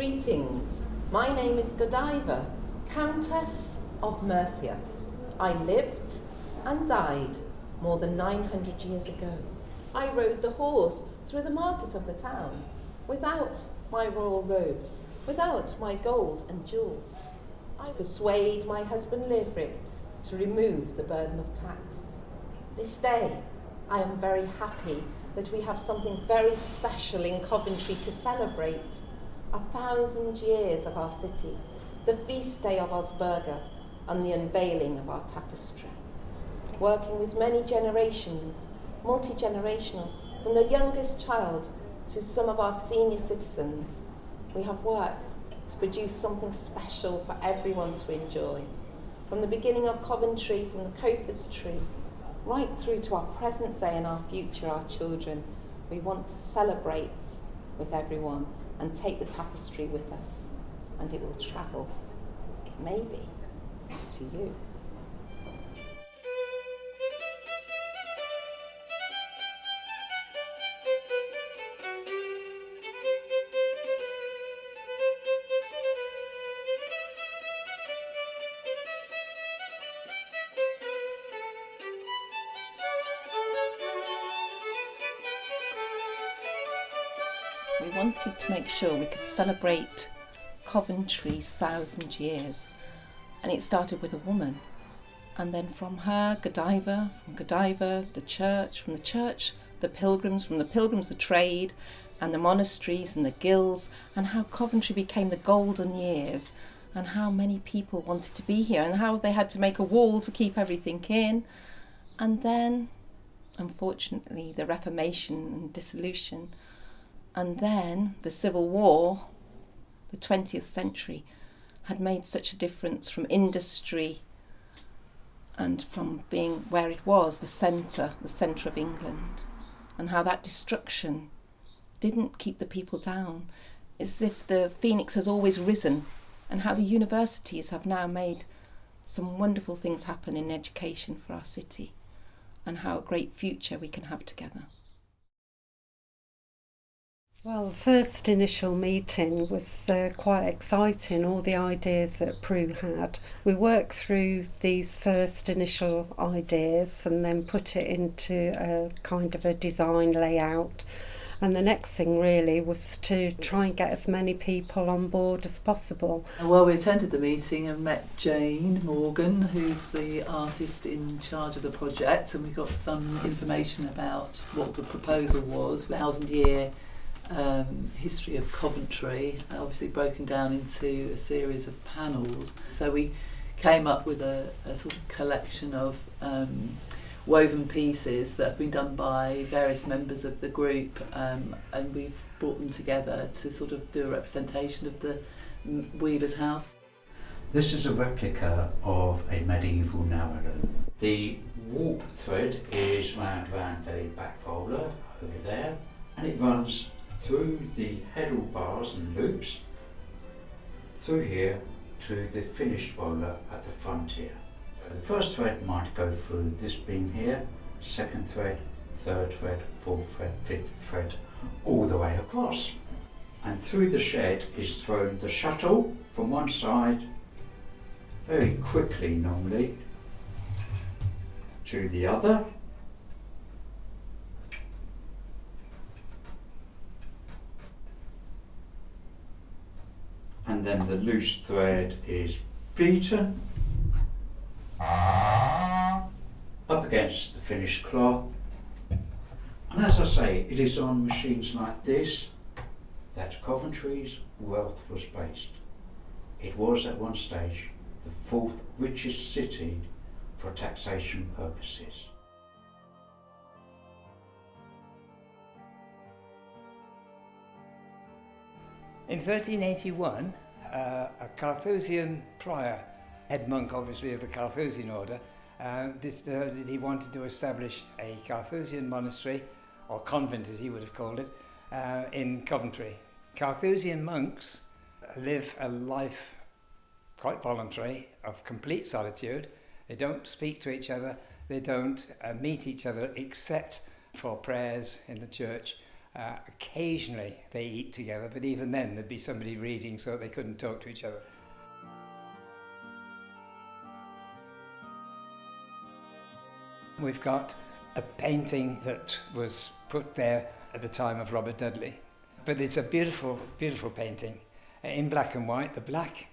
Greetings, my name is Godiva, Countess of Mercia. I lived and died more than 900 years ago. I rode the horse through the market of the town, without my royal robes, without my gold and jewels. I persuade my husband Leofric to remove the burden of tax. This day, I am very happy that we have something very special in Coventry to celebrate. 1,000 years of our city, the feast day of Osburga, and the unveiling of our tapestry. Working with many generations, multi-generational, from the youngest child to some of our senior citizens, we have worked to produce something special for everyone to enjoy. From the beginning of Coventry, from the Coventry, right through to our present day and our future, our children, we want to celebrate with everyone and take the tapestry with us, and it will travel, maybe, to you. We wanted to make sure we could celebrate Coventry's 1,000 years, and it started with a woman, and then from her, Godiva, from Godiva, the church, from the church, the pilgrims, from the pilgrims, the trade, and the monasteries and the guilds, and how Coventry became the golden years, and how many people wanted to be here, and how they had to make a wall to keep everything in, and then, unfortunately, the Reformation and dissolution. And then the Civil War, the 20th century, had made such a difference from industry and from being where it was, the centre of England, and how that destruction didn't keep the people down. It's as if the phoenix has always risen, and how the universities have now made some wonderful things happen in education for our city, and how a great future we can have together. Well, the first initial meeting was quite exciting, all the ideas that Prue had. We worked through these first initial ideas and then put it into a kind of a design layout. And the next thing really was to try and get as many people on board as possible. Well, we attended the meeting and met Jane Morgan, who's the artist in charge of the project, and we got some information about what the proposal was, 1,000-year history of Coventry, obviously broken down into a series of panels. So we came up with a sort of collection of woven pieces that have been done by various members of the group, and we've brought them together to sort of do a representation of the weaver's house. This is a replica of a medieval narrow. The warp thread is wound around the back roller over there, and it runs through the heddle bars and loops, through here to the finished roller at the front here. So the first thread might go through this beam here, second thread, third thread, fourth thread, fifth thread, all the way across. And through the shed is thrown the shuttle from one side, very quickly normally, to the other. And then the loose thread is beaten up against the finished cloth. And as I say, it is on machines like this that Coventry's wealth was based. It was at one stage the fourth richest city for taxation purposes. In 1381, a Carthusian prior, head monk obviously of the Carthusian order, decided he wanted to establish a Carthusian monastery, or convent as he would have called it, in Coventry. Carthusian monks live a life quite voluntary, of complete solitude. They don't speak to each other, they don't meet each other except for prayers in the church, Occasionally they eat together, but even then there'd be somebody reading so they couldn't talk to each other. We've got a painting that was put there at the time of Robert Dudley, but it's a beautiful, beautiful painting in black and white. The black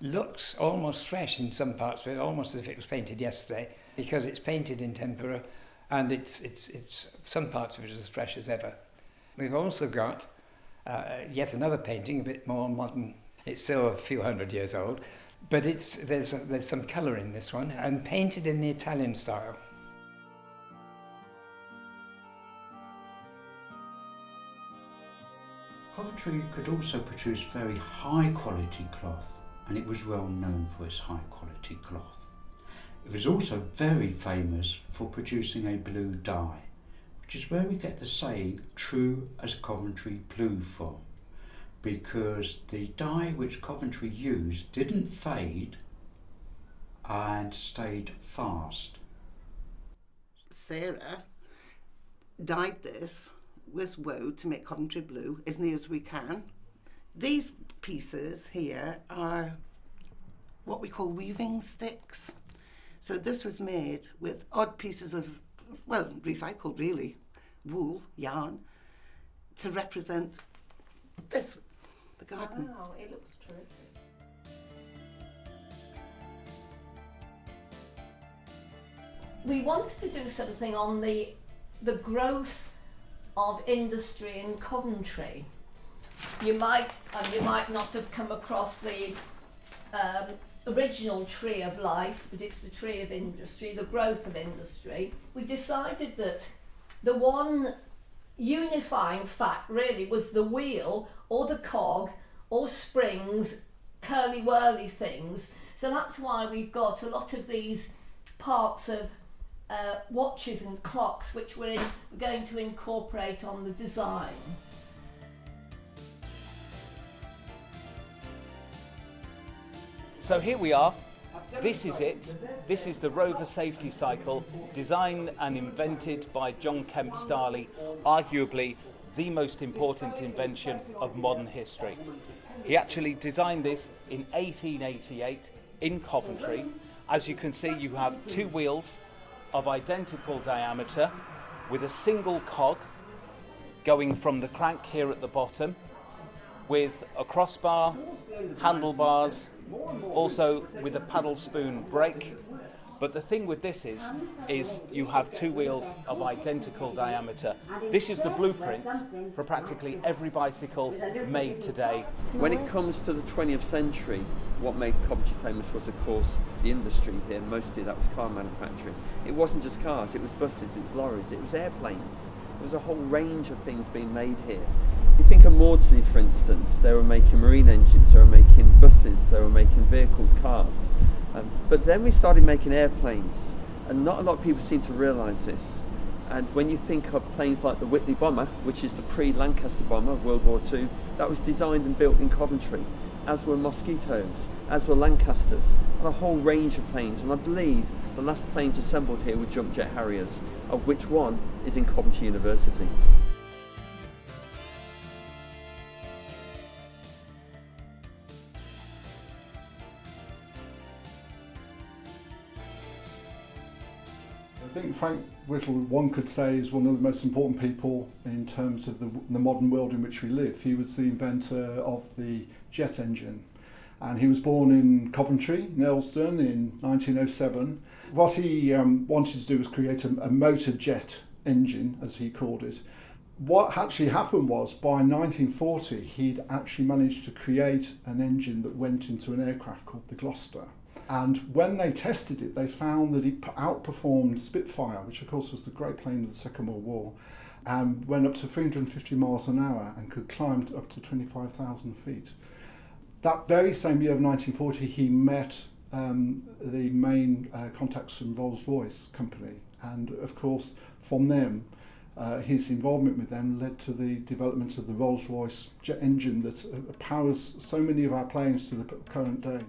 looks almost fresh in some parts of it, almost as if it was painted yesterday, because it's painted in tempera, and it's some parts of it as fresh as ever. We've also got yet another painting, a bit more modern. It's still a few hundred years old, but there's some colour in this one, and painted in the Italian style. Coventry could also produce very high quality cloth, and it was well known for its high quality cloth. It was also very famous for producing a blue dye, which is where we get the saying "true as Coventry blue" from, because the dye which Coventry used didn't fade and stayed fast. Sarah dyed this with woad to make Coventry blue as near as we can. These pieces here are what we call weaving sticks. So this was made with odd pieces of, well, recycled really, wool, yarn, to represent this, the garden. Wow, it looks terrific. We wanted to do something on the growth of industry in Coventry. You might not have come across the original tree of life, but it's the tree of industry, the growth of industry. We decided that the one unifying fact really was the wheel or the cog or springs, curly-whirly things. So that's why we've got a lot of these parts of watches and clocks which we're going to incorporate on the design. So here we are. This is it. This is the Rover safety cycle, designed and invented by John Kemp Starley, arguably the most important invention of modern history. He actually designed this in 1888 in Coventry. As you can see, you have two wheels of identical diameter with a single cog going from the crank here at the bottom, with a crossbar, handlebars, also with a paddle spoon brake. But the thing with this is you have two wheels of identical diameter. This is the blueprint for practically every bicycle made today. When it comes to the 20th century, what made Coventry famous was, of course, the industry here. Mostly that was car manufacturing. It wasn't just cars, it was buses, it was lorries, it was airplanes. There was a whole range of things being made here. You think of Maudsley, for instance, they were making marine engines, they were making buses, they were making vehicles, cars. But then we started making airplanes, and not a lot of people seem to realise this. And when you think of planes like the Whitley bomber, which is the pre-Lancaster bomber of World War II, that was designed and built in Coventry, as were Mosquitoes, as were Lancasters, and a whole range of planes. And I believe the last planes assembled here were jump jet Harriers, of which one is in Coventry University. I think Frank Whittle, one could say, is one of the most important people in terms of the modern world in which we live. He was the inventor of the jet engine, and he was born in Coventry, Nelsden, in 1907. What he wanted to do was create a motor jet engine, as he called it. What actually happened was, by 1940, he'd actually managed to create an engine that went into an aircraft called the Gloucester. And when they tested it, they found that it outperformed Spitfire, which of course was the great plane of the Second World War, and went up to 350 miles an hour and could climb up to 25,000 feet. That very same year of 1940, he met the main contacts from Rolls-Royce company. And of course, from them, his involvement with them led to the development of the Rolls-Royce jet engine that powers so many of our planes to the current day.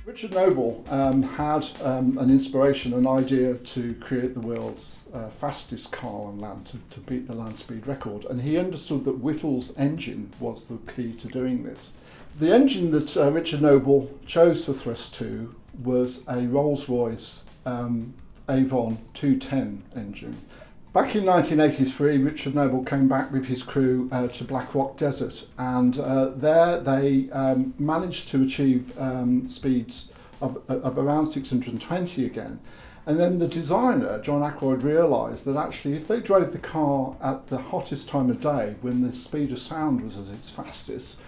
Richard Noble had an inspiration, an idea to create the world's fastest car on land, to beat the land speed record, and he understood that Whittle's engine was the key to doing this. The engine that Richard Noble chose for Thrust 2 was a Rolls-Royce Avon 210 engine. Back in 1983, Richard Noble came back with his crew to Black Rock Desert, and there they managed to achieve speeds of around 620 again. And then the designer, John Ackroyd, realised that actually if they drove the car at the hottest time of day, when the speed of sound was at its fastest,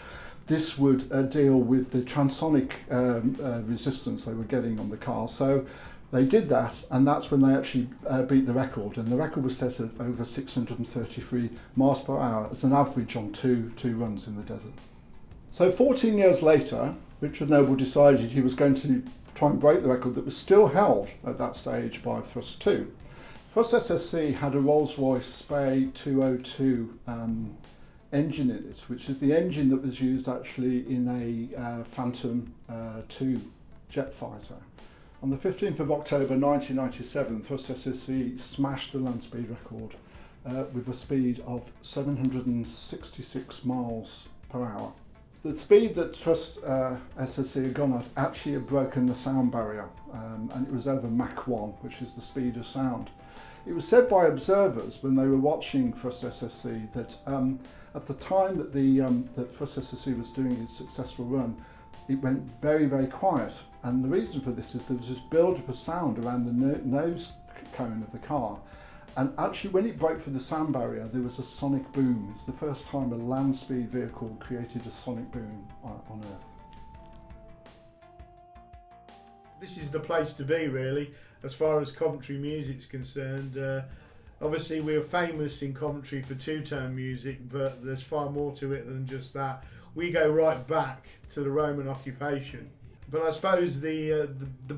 this would deal with the transonic resistance they were getting on the car. So they did that, and that's when they actually beat the record, and the record was set at over 633 miles per hour as an average on two runs in the desert. So 14 years later, Richard Noble decided he was going to try and break the record that was still held at that stage by Thrust 2. Thrust SSC had a Rolls-Royce Spey 202 engine in it, which is the engine that was used actually in a Phantom 2 jet fighter. On the 15th of October 1997, Thrust SSC smashed the land speed record with a speed of 766 miles per hour. The speed that Thrust SSC had gone at actually had broken the sound barrier, and it was over Mach 1, which is the speed of sound. It was said by observers when they were watching Thrust SSC that at the time that that Thrust SSC was doing its successful run, it went very, very quiet. And the reason for this is there was this build-up of sound around the nose cone of the car. And actually when it broke through the sound barrier, there was a sonic boom. It's the first time a land speed vehicle created a sonic boom on Earth. This is the place to be, really, as far as Coventry music's concerned. Obviously we're famous in Coventry for two-tone music, but there's far more to it than just that. We go right back to the Roman occupation. But I suppose the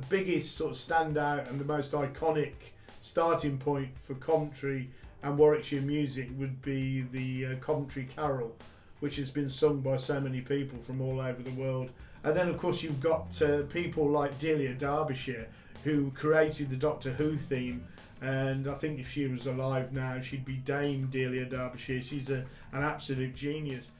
biggest sort of standout and the most iconic starting point for Coventry and Warwickshire music would be the Coventry Carol, which has been sung by so many people from all over the world. And then of course you've got people like Delia Derbyshire, who created the Doctor Who theme, and I think if she was alive now she'd be Dame Delia Derbyshire. She's an absolute genius.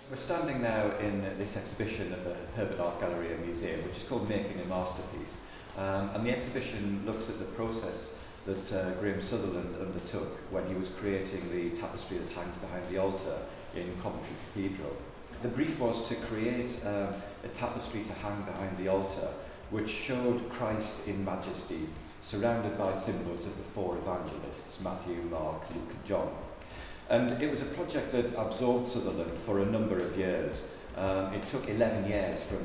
We're standing now in this exhibition at the Herbert Art Gallery and Museum, which is called Making a Masterpiece. And the exhibition looks at the process that Graham Sutherland undertook when he was creating the tapestry that hangs behind the altar in Coventry Cathedral. The brief was to create a tapestry to hang behind the altar which showed Christ in majesty, surrounded by symbols of the four evangelists, Matthew, Mark, Luke and John. And it was a project that absorbed Sutherland for a number of years. It took 11 years from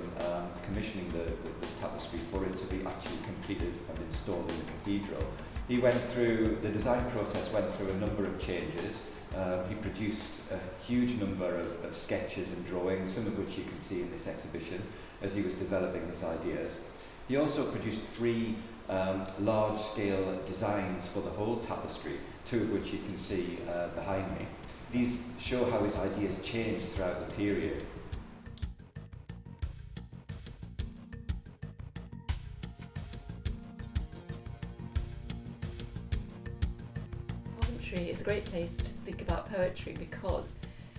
commissioning the tapestry for it to be actually completed and installed in the cathedral. He went through, the design process went through a number of changes. He produced a huge number of sketches and drawings, some of which you can see in this exhibition as he was developing his ideas. He also produced 3 large-scale designs for the whole tapestry, 2 of which you can see behind me. These show how his ideas changed throughout the period. Coventry is a great place to think about poetry because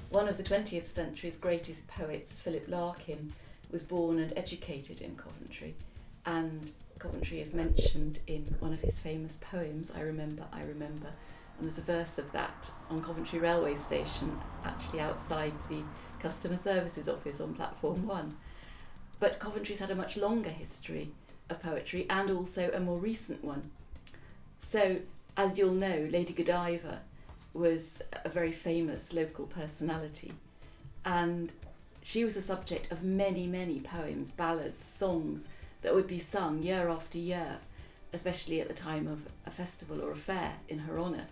one of the 20th century's greatest poets, Philip Larkin, was born and educated in Coventry, and Coventry is mentioned in one of his famous poems, I Remember, and there's a verse of that on Coventry railway station, actually outside the customer services office on platform 1. But Coventry's had a much longer history of poetry and also a more recent one. So, as you'll know, Lady Godiva was a very famous local personality, and she was the subject of many, many poems, ballads, songs that would be sung year after year, especially at the time of a festival or a fair in her honour.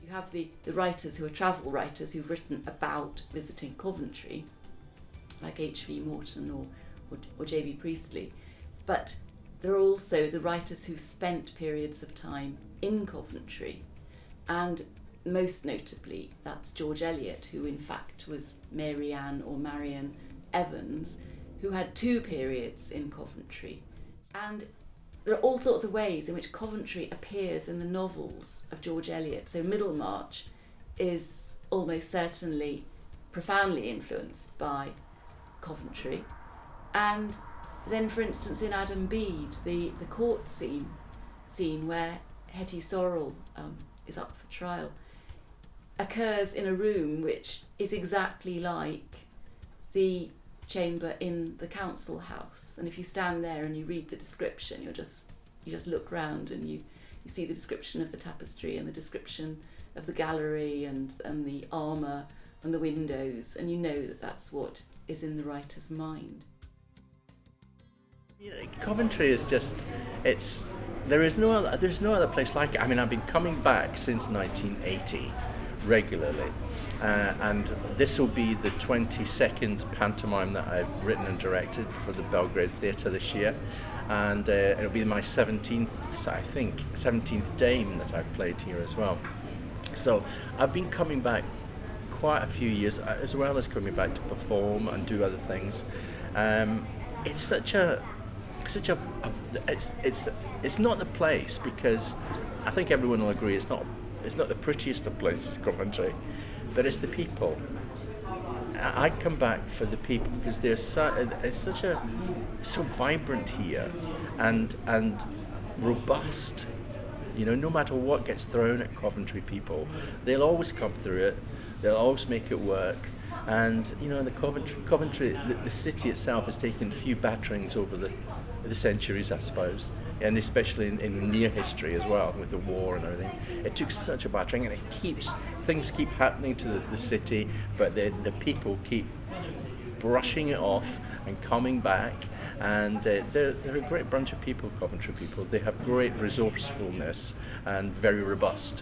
You have the writers who are travel writers who've written about visiting Coventry, like H.V. Morton or J.B. Priestley, but there are also the writers who spent periods of time in Coventry, and most notably, that's George Eliot, who in fact was Mary Ann or Marian Evans, who had 2 periods in Coventry. And there are all sorts of ways in which Coventry appears in the novels of George Eliot. So Middlemarch is almost certainly profoundly influenced by Coventry. And then, for instance, in Adam Bede, the court scene where Hetty Sorrel is up for trial, occurs in a room which is exactly like the chamber in the council house. And if you stand there and you read the description, you just look round and you see the description of the tapestry and the description of the gallery and the armour and the windows, and you know that that's what is in the writer's mind. You know, Coventry is just, there's no other place like it. I mean, I've been coming back since 1980 regularly, and this will be the 22nd pantomime that I've written and directed for the Belgrade Theatre this year, and it'll be my 17th Dame that I've played here as well. So I've been coming back quite a few years, as well as coming back to perform and do other things. It's not the place, because I think everyone will agree it's not the prettiest of places, Coventry, but it's the people. I come back for the people because it's so vibrant here and robust. You know, no matter what gets thrown at Coventry people, they'll always come through it. They'll always make it work. And you know, the Coventry, the city itself has taken a few batterings over the centuries, I suppose, and especially in near history as well, with the war and everything. It took such a battering, and things keep happening to the city, but the people keep brushing it off and coming back. And they're a great bunch of people, Coventry people. They have great resourcefulness and very robust.